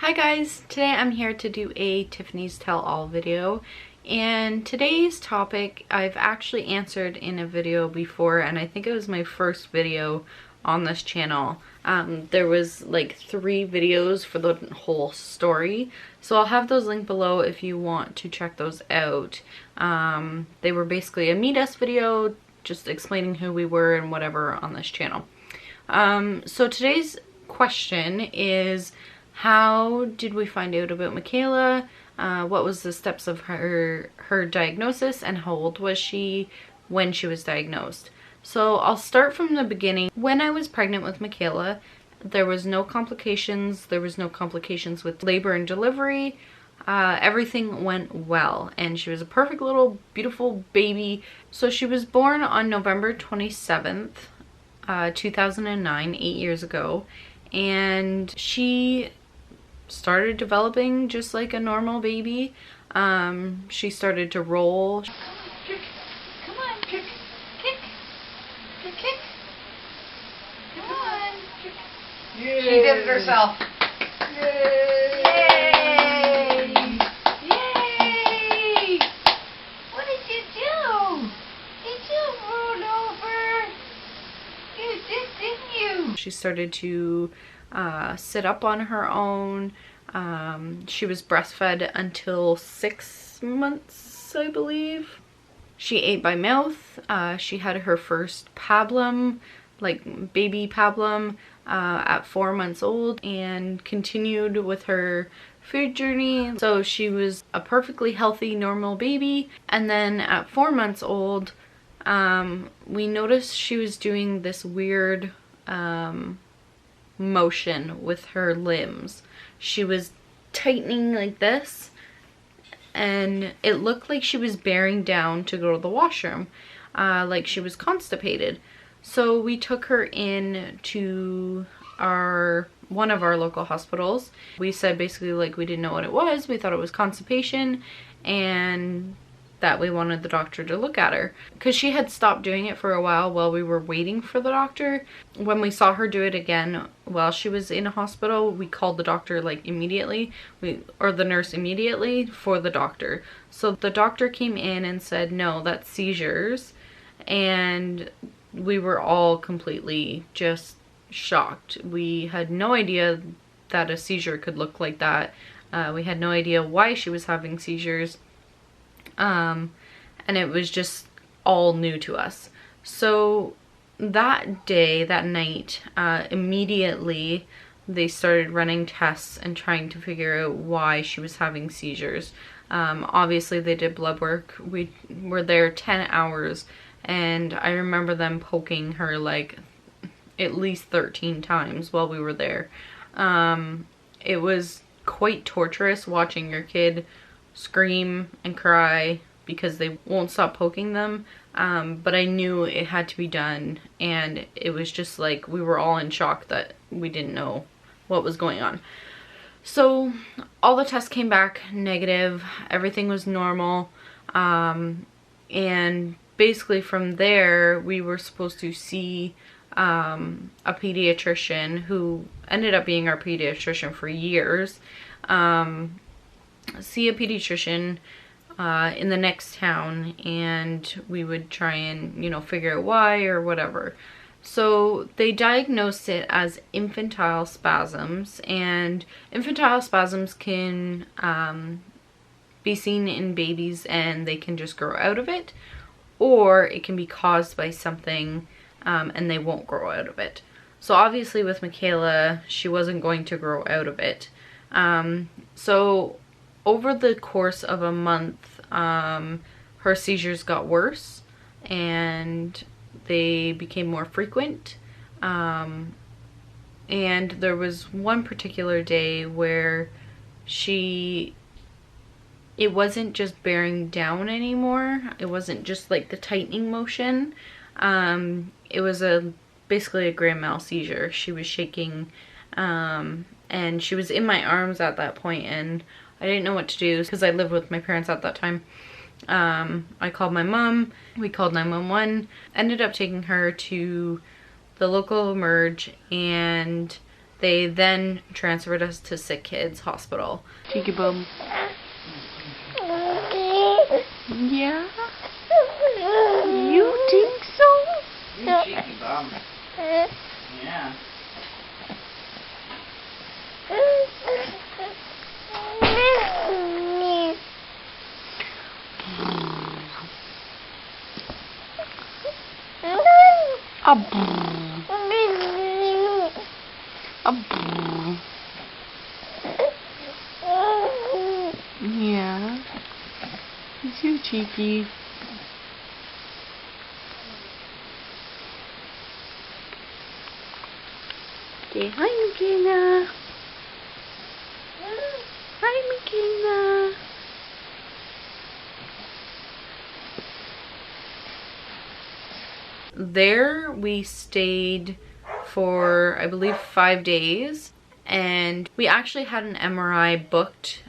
Hi guys, today I'm here to do a Tiffany's Tell All video, and today's topic I've actually answered in a video before, and I think it was my first video on this channel. There was like 3 videos for the whole story, so I'll have those linked below if you want to check those out. They were basically a meet us video, just explaining who we were and whatever on this channel. So today's question is, how did we find out about Makayla? What was the steps of her diagnosis, and how old was she when she was diagnosed? So I'll start from the beginning. When I was pregnant with Makayla, there was no complications. There was no complications with labor and delivery. Everything went well, and she was a perfect little beautiful baby. So she was born on November 27th, 2009, 8 years ago, and she started developing just like a normal baby. She started to roll. Kick. Come on. Kick. Kick. Kick. Kick. Come on. Kick. Yay. She did it herself. Yay. Yay. Yay. What did you do? Did you roll over? You did, didn't you? She started to sit up on her own. She was breastfed until 6 months, I believe. She ate by mouth. She had her first pablum, like baby pablum, at 4 months old, and continued with her food journey. So she was a perfectly healthy, normal baby. And then at 4 months old, we noticed she was doing this weird motion with her limbs. She was tightening like this, and it looked like she was bearing down to go to the washroom, like she was constipated. So we took her in to one of our local hospitals. We said basically like we didn't know what it was. We thought it was constipation, and that we wanted the doctor to look at her, because she had stopped doing it for a while we were waiting for the doctor. When we saw her do it again while she was in a hospital, we called the doctor like immediately, or the nurse immediately, for the doctor. So the doctor came in and said, no, that's seizures, and we were all completely just shocked. We had no idea that a seizure could look like that. We had no idea why she was having seizures. And it was just all new to us. So that day, that night, immediately they started running tests and trying to figure out why she was having seizures. Obviously they did blood work. We were there 10 hours, and I remember them poking her like at least 13 times while we were there. It was quite torturous watching your kid scream and cry because they won't stop poking them, but I knew it had to be done, and it was just like we were all in shock that we didn't know what was going on. So all the tests came back negative, everything was normal, and basically from there we were supposed to see a pediatrician who ended up being our pediatrician for years. See a pediatrician in the next town, and we would try and, you know, figure out why or whatever. So they diagnosed it as infantile spasms, and infantile spasms can be seen in babies and they can just grow out of it, or it can be caused by something and they won't grow out of it. So obviously with Makayla, she wasn't going to grow out of it. So over the course of a month, her seizures got worse and they became more frequent. And there was one particular day where it wasn't just bearing down anymore. It wasn't just like the tightening motion. It was basically a grand mal seizure. She was shaking, and she was in my arms at that point, and I didn't know what to do because I lived with my parents at that time. I called my mom, we called 911, ended up taking her to the local emerge, and They then transferred us to Sick Kids Hospital. Cheeky bum. Yeah? You think so? You cheeky bum. Yeah. Yeah. He's so cheeky. Okay, hi Makayla. Hi Makayla. There we stayed for, I believe, 5 days, and we actually had an MRI booked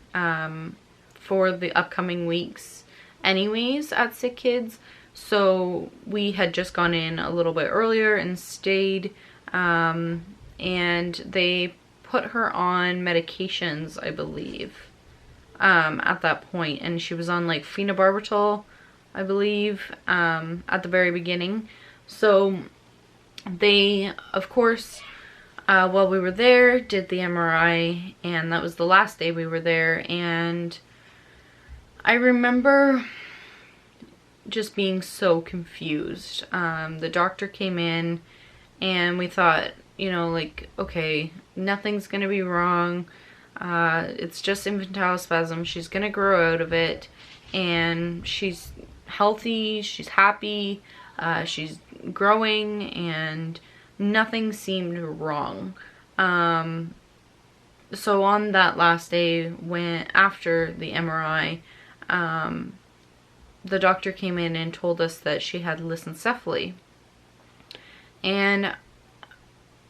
for the upcoming weeks anyways at Sick Kids, so we had just gone in a little bit earlier and stayed, and they put her on medications, I believe, at that point, and she was on like phenobarbital, I believe, at the very beginning. So they, of course, while we were there, did the MRI, and that was the last day we were there. And I remember just being so confused. The doctor came in and we thought, you know, like, okay, nothing's gonna be wrong. It's just infantile spasm. She's gonna grow out of it, and she's healthy, she's happy, she's growing, and nothing seemed wrong. So on that last day, when after the MRI, the doctor came in and told us that she had lissencephaly. And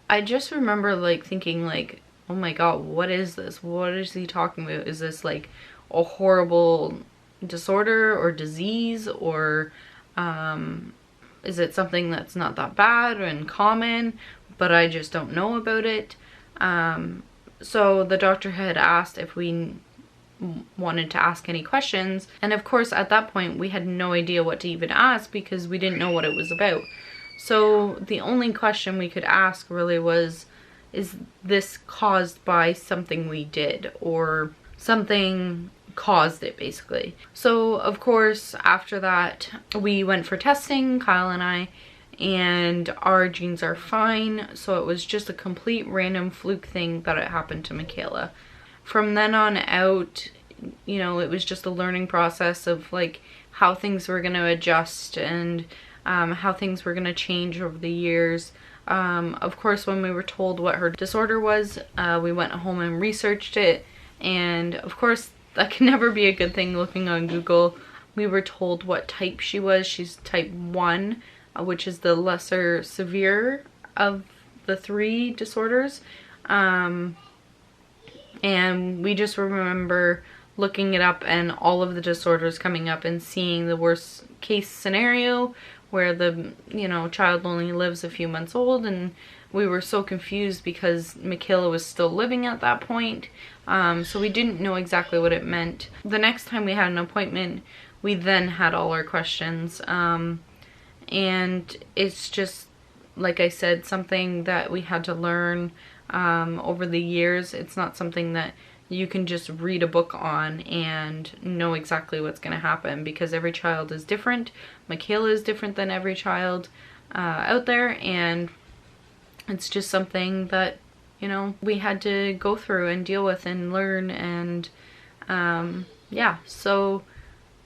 I just remember like thinking like, oh my god, what is this? What is he talking about? Is this like a horrible disorder or disease, or is it something that's not that bad and common, but I just don't know about it? So the doctor had asked if we wanted to ask any questions, and of course at that point we had no idea what to even ask because we didn't know what it was about. So the only question we could ask really was, is this caused by something we did, or something caused it, basically? So of course after that we went for testing, Kyle and I, and our genes are fine. So it was just a complete random fluke thing that it happened to Makayla. From then on out, you know, it was just a learning process of like how things were going to adjust, and how things were going to change over the years. Of course, when we were told what her disorder was, we went home and researched it, and of course that can never be a good thing looking on Google. We were told what type she was. She's type 1, which is the lesser severe of the 3 disorders. And we just remember looking it up and all of the disorders coming up and seeing the worst case scenario where the, you know, child only lives a few months old, and we were so confused because Makayla was still living at that point. So we didn't know exactly what it meant. The next time we had an appointment, we then had all our questions. And it's just, like I said, something that we had to learn over the years. It's not something that you can just read a book on and know exactly what's going to happen, because every child is different. Makayla is different than every child out there, and it's just something that, you know, we had to go through and deal with and learn. And yeah, so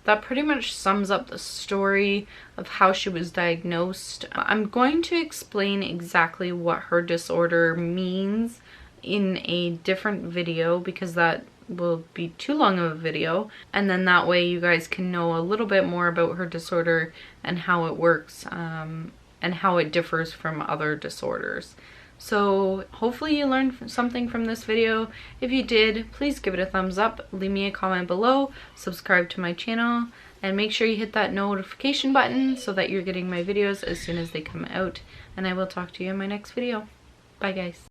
that pretty much sums up the story of how she was diagnosed. I'm going to explain exactly what her disorder means in a different video, because that will be too long of a video, and then that way you guys can know a little bit more about her disorder and how it works, and how it differs from other disorders. So hopefully you learned something from this video. If you did, please give it a thumbs up, leave me a comment below, subscribe to my channel, and make sure you hit that notification button so that you're getting my videos as soon as they come out. And I will talk to you in my next video. Bye guys.